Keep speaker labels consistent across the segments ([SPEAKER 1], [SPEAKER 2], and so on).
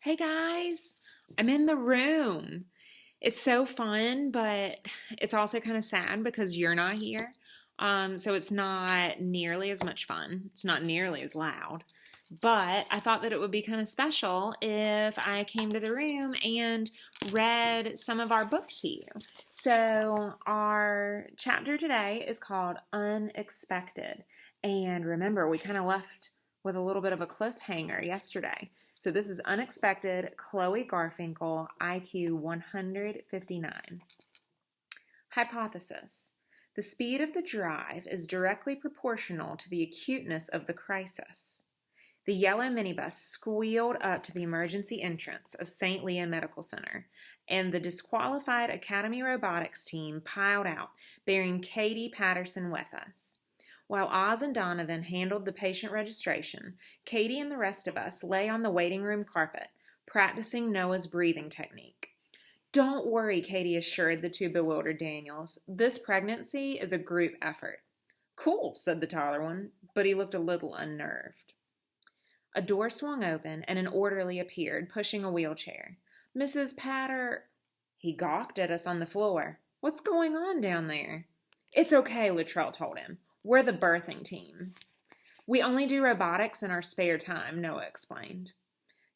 [SPEAKER 1] Hey guys, I'm in the room. It's so fun, but it's also kind of sad because you're not here. So it's not nearly as much fun. It's not nearly as loud. But I thought that it would be kind of special if I came to the room and read some of our book to you. So our chapter today is called Unexpected. And remember, we kind of left with a little bit of a cliffhanger yesterday. So this is Unexpected, Chloe Garfinkel, IQ 159. Hypothesis. The speed of the drive is directly proportional to the acuteness of the crisis. The yellow minibus squealed up to the emergency entrance of St. Leah Medical Center, and the disqualified Academy Robotics team piled out, bearing Katie Patterson with us. While Oz and Donovan handled the patient registration, Katie and the rest of us lay on the waiting room carpet, practicing Noah's breathing technique. Don't worry, Katie assured the two bewildered Daniels. This pregnancy is a group effort. Cool, said the taller one, but he looked a little unnerved. A door swung open and an orderly appeared, pushing a wheelchair. Mrs. Patter... He gawked at us on the floor. What's going on down there? It's okay, Luttrell told him. We're the birthing team. We only do robotics in our spare time, Noah explained.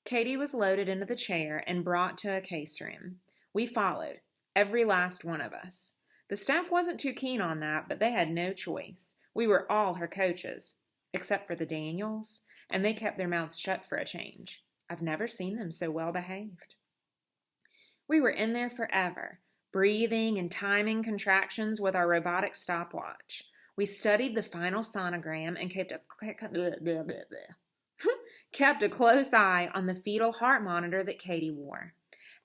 [SPEAKER 1] Katie was loaded into the chair and brought to a case room. We followed, every last one of us. The staff wasn't too keen on that, but they had no choice. We were all her coaches, except for the Daniels, and they kept their mouths shut for a change. I've never seen them so well behaved. We were in there forever, breathing and timing contractions with our robotic stopwatch. We studied the final sonogram and kept a close eye on the fetal heart monitor that Katie wore.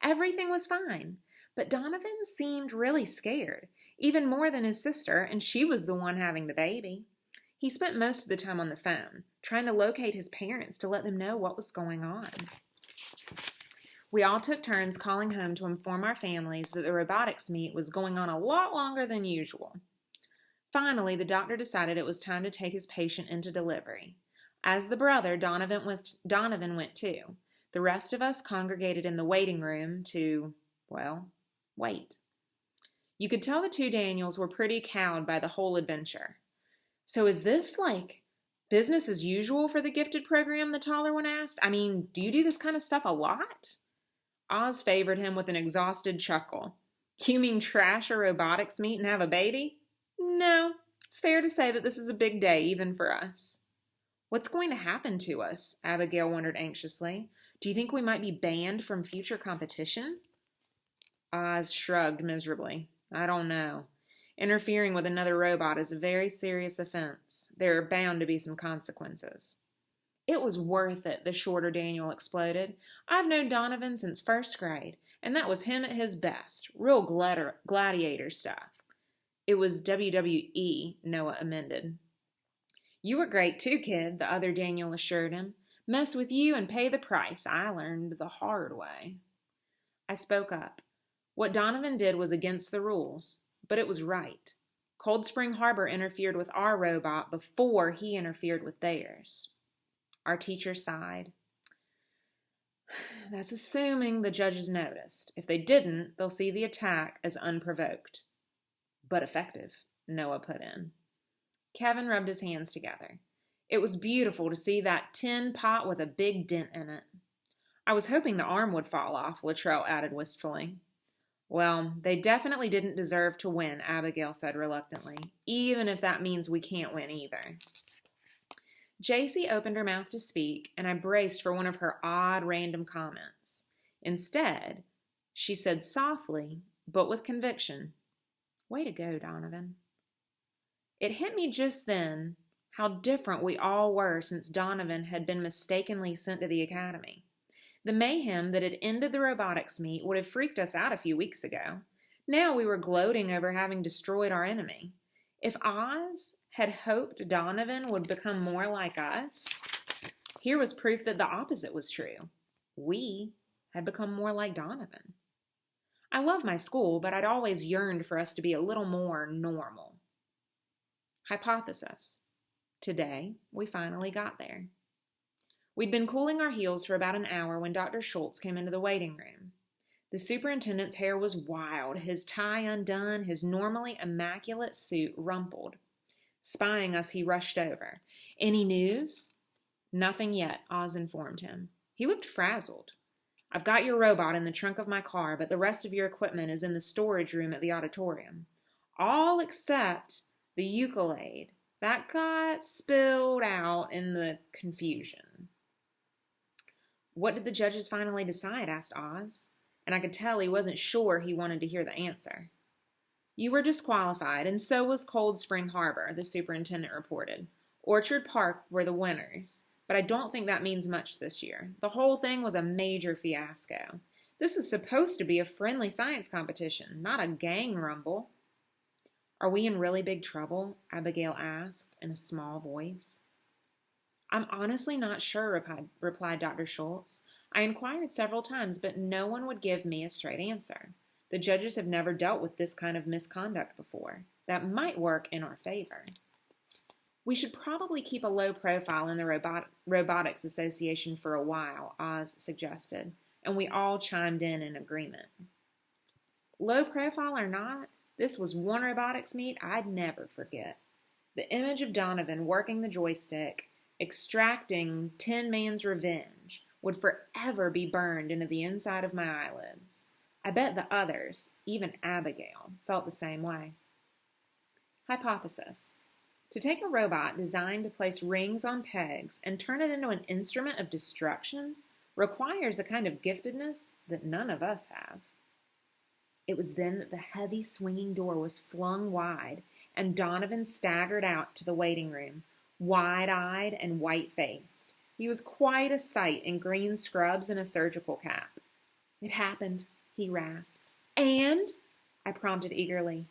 [SPEAKER 1] Everything was fine, but Donovan seemed really scared, even more than his sister, and she was the one having the baby. He spent most of the time on the phone, trying to locate his parents to let them know what was going on. We all took turns calling home to inform our families that the robotics meet was going on a lot longer than usual. Finally, the doctor decided it was time to take his patient into delivery. As the brother, Donovan went too. The rest of us congregated in the waiting room to, wait. You could tell the two Daniels were pretty cowed by the whole adventure. So is this like business as usual for the gifted program, the taller one asked? I mean, do you do this kind of stuff a lot? Oz favored him with an exhausted chuckle. You mean trash a robotics meet and have a baby? No, it's fair to say that this is a big day, even for us. What's going to happen to us? Abigail wondered anxiously. Do you think we might be banned from future competition? Oz shrugged miserably. I don't know. Interfering with another robot is a very serious offense. There are bound to be some consequences. It was worth it, the shorter Daniel exploded. I've known Donovan since first grade, and that was him at his best. Real gladiator stuff. It was WWE, Noah amended. You were great too, kid, the other Daniel assured him. Mess with you and pay the price. I learned the hard way. I spoke up. What Donovan did was against the rules, but it was right. Cold Spring Harbor interfered with our robot before he interfered with theirs. Our teacher sighed. That's assuming the judges noticed. If they didn't, they'll see the attack as unprovoked. But effective, Noah put in. Kevin rubbed his hands together. It was beautiful to see that tin pot with a big dent in it. I was hoping the arm would fall off, Luttrell added wistfully. Well, they definitely didn't deserve to win, Abigail said reluctantly, even if that means we can't win either. JC opened her mouth to speak, and I braced for one of her odd, random comments. Instead, she said softly, but with conviction, Way to go, Donovan. It hit me just then how different we all were since Donovan had been mistakenly sent to the academy. The mayhem that had ended the robotics meet would have freaked us out a few weeks ago. Now we were gloating over having destroyed our enemy. If Oz had hoped Donovan would become more like us, here was proof that the opposite was true. We had become more like Donovan. I love my school, but I'd always yearned for us to be a little more normal. Hypothesis. Today, we finally got there. We'd been cooling our heels for about an hour when Dr. Schultz came into the waiting room. The superintendent's hair was wild, his tie undone, his normally immaculate suit rumpled. Spying us, he rushed over. "Any news?" "Nothing yet," Oz informed him. He looked frazzled. "I've got your robot in the trunk of my car, but the rest of your equipment is in the storage room at the auditorium. All except the ukulele. That got spilled out in the confusion." "What did the judges finally decide?" asked Oz, and I could tell he wasn't sure he wanted to hear the answer. "You were disqualified, and so was Cold Spring Harbor," the superintendent reported. "Orchard Park were the winners, but I don't think that means much this year. The whole thing was a major fiasco. This is supposed to be a friendly science competition, not a gang rumble." "Are we in really big trouble?" Abigail asked in a small voice. "I'm honestly not sure," replied Dr. Schultz. "I inquired several times, but no one would give me a straight answer. The judges have never dealt with this kind of misconduct before. That might work in our favor." "We should probably keep a low profile in the Robotics Association for a while," Oz suggested, and we all chimed in agreement. Low profile or not, this was one robotics meet I'd never forget. The image of Donovan working the joystick, extracting Tin Man's revenge, would forever be burned into the inside of my eyelids. I bet the others, even Abigail, felt the same way. Hypothesis. To take a robot designed to place rings on pegs and turn it into an instrument of destruction requires a kind of giftedness that none of us have. It was then that the heavy swinging door was flung wide and Donovan staggered out to the waiting room, wide-eyed and white-faced. He was quite a sight in green scrubs and a surgical cap. "It happened," he rasped. "And?" I prompted eagerly.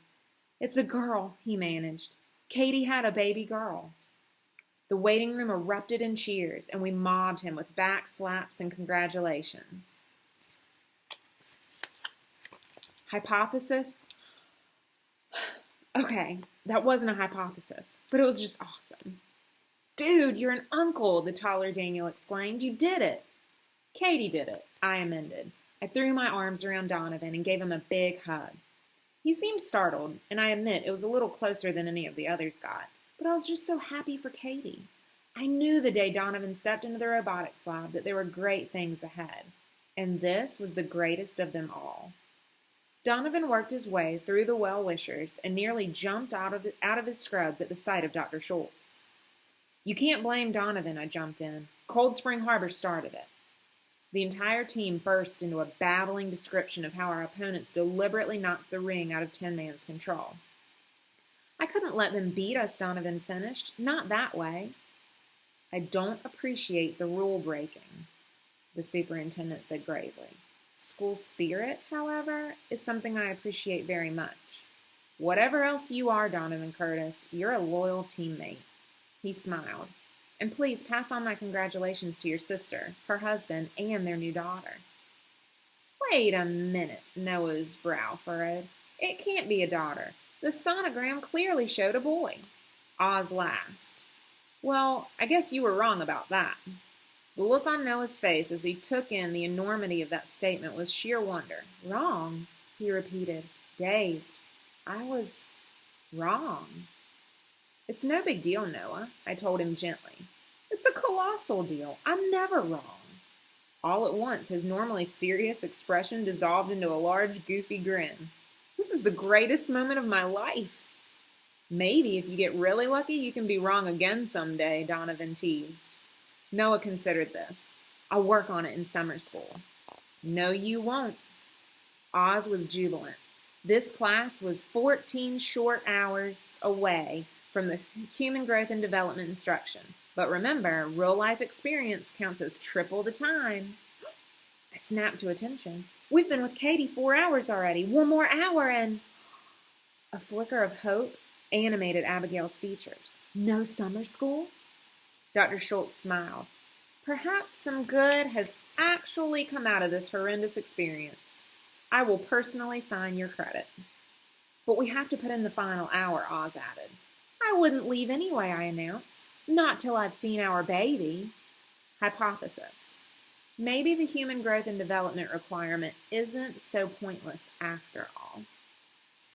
[SPEAKER 1] "It's a girl," he managed. "Katie had a baby girl." The waiting room erupted in cheers, and we mobbed him with back slaps and congratulations. Hypothesis? Okay, that wasn't a hypothesis, but it was just awesome. "Dude, you're an uncle," the taller Daniel exclaimed. "You did it." "Katie did it," I amended. I threw my arms around Donovan and gave him a big hug. He seemed startled, and I admit it was a little closer than any of the others got, but I was just so happy for Katie. I knew the day Donovan stepped into the robotics lab that there were great things ahead, and this was the greatest of them all. Donovan worked his way through the well-wishers and nearly jumped out of his scrubs at the sight of Dr. Schultz. "You can't blame Donovan," I jumped in. "Cold Spring Harbor started it." The entire team burst into a babbling description of how our opponents deliberately knocked the ring out of Tin Man's control. "I couldn't let them beat us," Donovan finished. "Not that way." "I don't appreciate the rule breaking," the superintendent said gravely. "School spirit, however, is something I appreciate very much. Whatever else you are, Donovan Curtis, you're a loyal teammate." He smiled. "And please pass on my congratulations to your sister, her husband, and their new daughter." "Wait a minute," Noah's brow furrowed. "It can't be a daughter. The sonogram clearly showed a boy." Oz laughed. "Well, I guess you were wrong about that." The look on Noah's face as he took in the enormity of that statement was sheer wonder. "Wrong?" he repeated, dazed. "I was wrong." "It's no big deal, Noah," I told him gently. "It's a colossal deal. I'm never wrong." All at once, his normally serious expression dissolved into a large, goofy grin. "This is the greatest moment of my life." "Maybe if you get really lucky, you can be wrong again someday," Donovan teased. Noah considered this. "I'll work on it in summer school." "No, you won't." Oz was jubilant. This class was 14 short hours away from the human growth and development instruction. But remember, real-life experience counts as triple the time. I snapped to attention. "We've been with Katie 4 hours already. One more hour and—" A flicker of hope animated Abigail's features. "No summer school?" Dr. Schultz smiled. "Perhaps some good has actually come out of this horrendous experience. I will personally sign your credit." "But we have to put in the final hour," Oz added. "I wouldn't leave anyway," I announced. "Not till I've seen our baby." Hypothesis. Maybe the human growth and development requirement isn't so pointless after all.